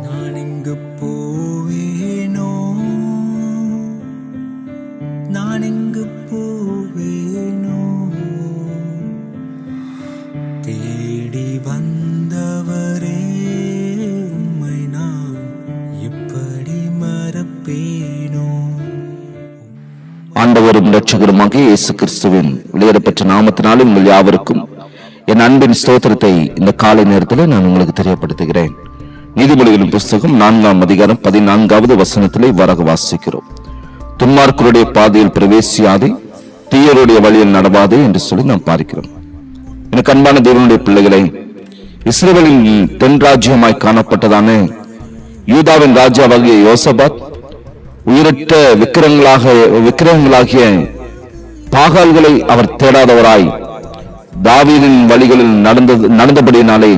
நான் எங்கு போவேனோ, நான் எங்கு போவேனோ, தேடி வந்தவரே உம்மை நான் எப்படி மறப்பேனோ. ஆண்டவரும் இரட்சகருமாக இயேசு கிறிஸ்துவின் வெளியேறப்பெற்ற நாமத்தினாலே உங்கள் யாவருக்கும் என் அன்பின் ஸ்தோத்திரத்தை இந்த காலை நேரத்தில் நான் உங்களுக்கு தெரியப்படுத்துகிறேன். நீதிமொழிகளின் புஸ்தகம் 4ஆம் அதிகாரம் 14வது வசனத்திலே இவ்வாறாக வாசிக்கிறோம். துன்மார்க்கருடைய பாதையில் பிரவேசியாதே, தீயருடைய வழியில் நடவாதே என்று சொல்லி நாம் பார்க்கிறோம். எனக்கு அன்பான தேவனுடைய பிள்ளைகளை, இஸ்ரவேலின் தென் ராஜ்யமாய் காணப்பட்டதான யூதாவின் ராஜாவாகிய யோசபாத் உயிரற்ற விக்கிரகங்களாகிய பாகால்களை அவர் தேடாதவராய் தாவீதின் வழிகளில் நடந்தபடியினாலே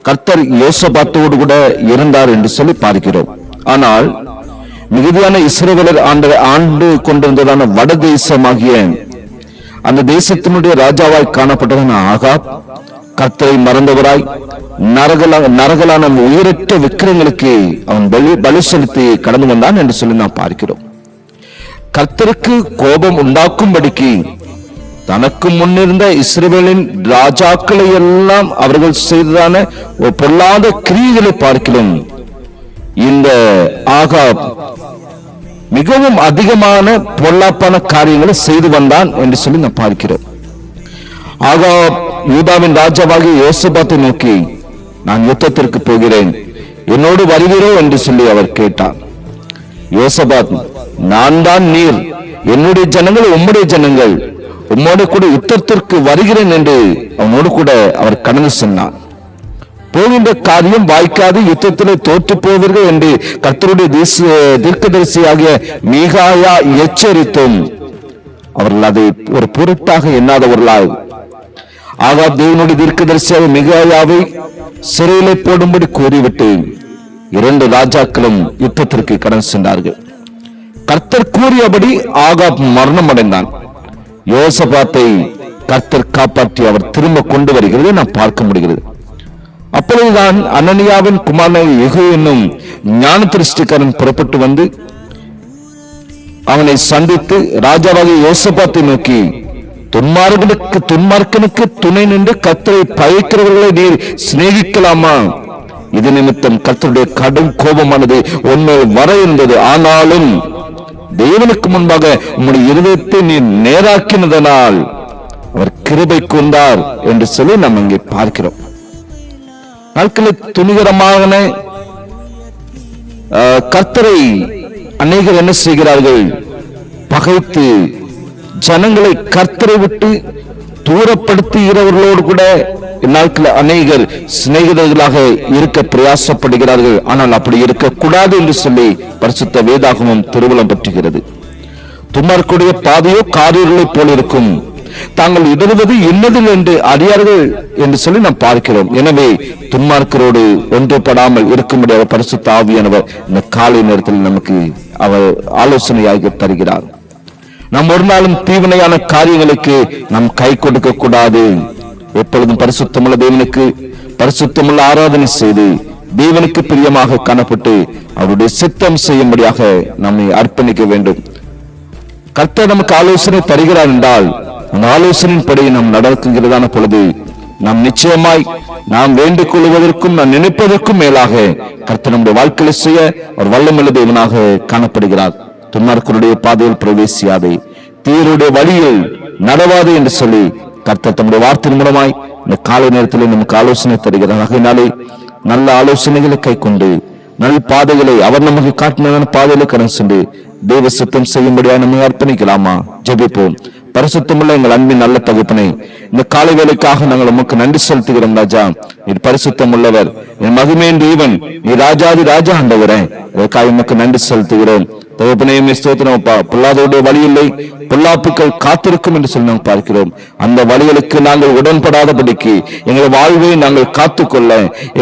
கர்த்தர் யோசபாத்தோடு கூட இருந்தார் என்று சொல்லி பார்க்கிறோம். ஆனால் மிகுதியான இஸ்ரவேலர் ஆண்டு கொண்டிருந்ததான வட தேசமாகிய அந்த தேசத்தினுடைய ராஜாவாய் காணப்பட்டதான ஆகாப் கர்த்தரை மறந்தவராய் நரகலான உயிரற்ற விக்கிரங்களுக்கு அவன் பலி செலுத்தி கடந்து வந்தான் என்று சொல்லி நாம் பார்க்கிறோம். கர்த்தருக்கு கோபம் உண்டாக்கும்படிக்கு தனக்கு முன்னிருந்த இஸ்ரவேலின் ராஜாக்களை எல்லாம் அவர்கள் செய்ததான ஒரு பொல்லாத கிரியைகளை பார்க்கிறோம். இந்த ஆகாப் மிகவும் அதிகமான பொல்லாப்பான காரியங்களை செய்து வந்தான் என்று சொல்லி நாம் பார்க்கிறோம். ஆகாப் யூதாவின் ராஜாவாகிய யோசபாத்தை நோக்கி, நான் யுத்தத்திற்கு போகிறேன், என்னோடு வருகிறோ என்று சொல்லி அவர் கேட்டார். யோசபாத், நான் தான் நீர், என்னுடைய ஜனங்கள் உம்முடைய ஜனங்கள், உம்மோடு கூட யுத்தத்திற்கு வருகிறேன் என்று அவனோடு கூட அவர் கடந்து சென்றார். போகின்ற காரியம் வாய்க்காது, யுத்தத்திலே தோற்று போவீர்கள் என்று கர்த்தருடைய தீர்க்கதரிசியாகிய மீகாயா எச்சரித்தும் அவர்கள் அதை ஒரு பொருட்டாக எண்ணாதவர்களாய் ஆகாப் தேவனுடைய தீர்க்கதரிசியாக மிகாயாவை சிறையிலே போடும்படி கூறிவிட்டு 2 ராஜாக்களும் யுத்தத்திற்கு கடந்து சென்றார்கள். கர்த்தர் கூறியபடி ஆகாப் மரணம் அடைந்தான். யோசபாத்தை கர்த்தர் காப்பாற்றி அவர் திரும்ப கொண்டு வருகிறது நாம் பார்க்க முடிகிறது. அப்பொழுதுதான் அனனியாவின் குமாரன் யெகூ என்னும் ஞான திருஷ்டிக்காரன் புறப்பட்டு வந்து அவனை சந்தித்து ராஜாவாகிய யோசபாத்தை நோக்கி, துன்மார்க்கனுக்கு துணை நின்று கர்த்தரை பயக்கிறவர்களை நீர் சிநேகிக்கலாமா? இது நிமித்தம் கர்த்தருடைய கடும் கோபமானது உண்மை வர இருந்தது. ஆனாலும் தேவனுக்கு முன்பாக உம்முடைய இருதயத்தை நீர் நேராக்கினதனால் அவர் கிருபை கொண்டார் என்று சொல்லி நாம் இங்கே பார்க்கிறோம். நாட்களில் துணிகரமான கர்த்தரை அநேகர் என்ன செய்கிறார்கள்? பகைத்து ஜனங்களை கர்த்தரை விட்டு தூரப்படுத்துகிறவர்களோடு கூட இந்நாட்களில் அநேகர் சிநேகிதர்களாக இருக்க பிரயாசப்படுகிறார்கள். ஆனால் அப்படி இருக்கக்கூடாது என்று சொல்லி பரிசுத்த வேதாகமம் திருவுளம் பற்றுகிறது. துன்மார்க்கருடைய பாதையோ காரியர்களை போல் இருக்கும், தாங்கள் இடறுவது என்னதில் என்று அறியார்கள் என்று சொல்லி நாம் பார்க்கிறோம். எனவே துன்மார்க்கரோடு ஒன்றுபடாமல் இருக்கும்படியாக பரிசுத்த ஆவியானவர் இந்த காலை நேரத்தில் நமக்கு அவர் ஆலோசனையாக தருகிறார். நாம் ஒரு நாளும் தீவினையான காரியங்களுக்கு நாம் கை கொடுக்க கூடாது. எப்பொழுதும் பரிசுத்தமுள்ள தேவனுக்கு பரிசுத்தமுள்ள ஆராதனை செய்து தேவனுக்கு பிரியமாக காணப்பட்டு அவருடைய சித்தம் செய்யும்படியாக நம்மை அர்ப்பணிக்க வேண்டும். கர்த்தர் நமக்கு ஆலோசனை தருகிறார் என்றால் அந்த ஆலோசனையின்படி நாம் நடக்குகிறதான பொழுது நாம் நிச்சயமாய் நாம் வேண்டிக் கொள்வதற்கும் நாம் நினைப்பதற்கும் மேலாக கர்த்தர் நம்முடைய வாழ்க்கையை செய்ய ஒரு வல்லமையுள்ள தேவனாக காணப்படுகிறார். துன்மார்க்கருடைய பாதையில் பிரவேசியாதே, தீயருடைய வழியில் நடவாதே என்று சொல்லி கர்த்தர் தம்முடைய வார்த்தையின் மூலமாய் இந்த காலை நேரத்தில் நமக்கு ஆலோசனை தருகிறார். ஆகையினாலே நல்ல ஆலோசனைகளை கை கொண்டு நல் பாதைகளை அவர் நமக்கு காட்டின பாதையில கடந்து சென்று தேவ சித்தம் செய்யும்படியாக நம்ம அர்ப்பணிக்கலாமா? ஜெபிப்போம். பரிசுத்தமுள்ள எங்கள் அன்பின் நல்ல தகப்பனே, இந்த காலை வேலைக்காக நாங்கள் உமக்கு நன்றி செலுத்துகிறோம். ராஜா, நீர் பரிசுத்தம் உள்ளவர், என் மகிமையின் தேவன், நீ ராஜாதி ராஜா ஆண்டவரே, இதற்காக உமக்கு நன்றி செலுத்துகிறோம். தகப்பனே ஸ்தோத்திரம். பொல்லாதோடைய வழி இல்லை, பொல்லாப்புக்கள் காத்திருக்கும் என்று சொல்லி நாங்கள் பார்க்கிறோம். அந்த வழிகளுக்கு நாங்கள் உடன்படாதபடிக்கு எங்கள் வாழ்வை நாங்கள் காத்துக்கொள்ள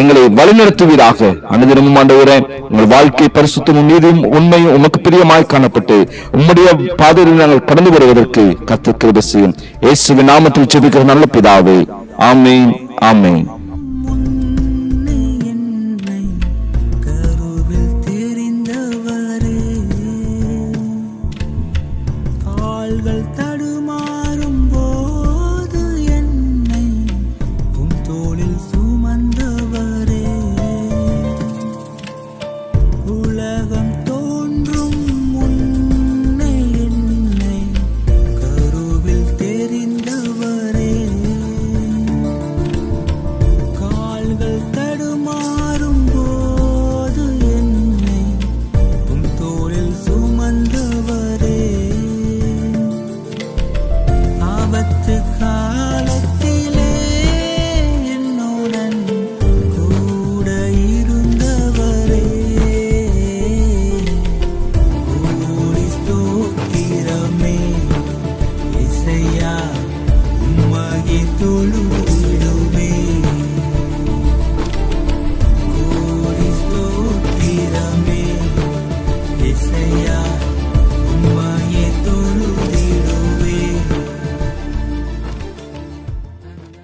எங்களை வழிநடத்துவீராக. அனுதினமும் ஆண்டவரே, உங்கள் வாழ்க்கை பரிசுத்தமும் நீதியும் உண்மையும் உமக்கு பிரியமாய் காணப்பட்டு உம்முடைய பாதையில் நாங்கள் கடந்து வருவதற்கு கர்த்தர் கிருபை செய்யும். இயேசுவின் நாமத்தில் ஜெபிக்கிற நல்ல பிதாவே, ஆமென், ஆமென்.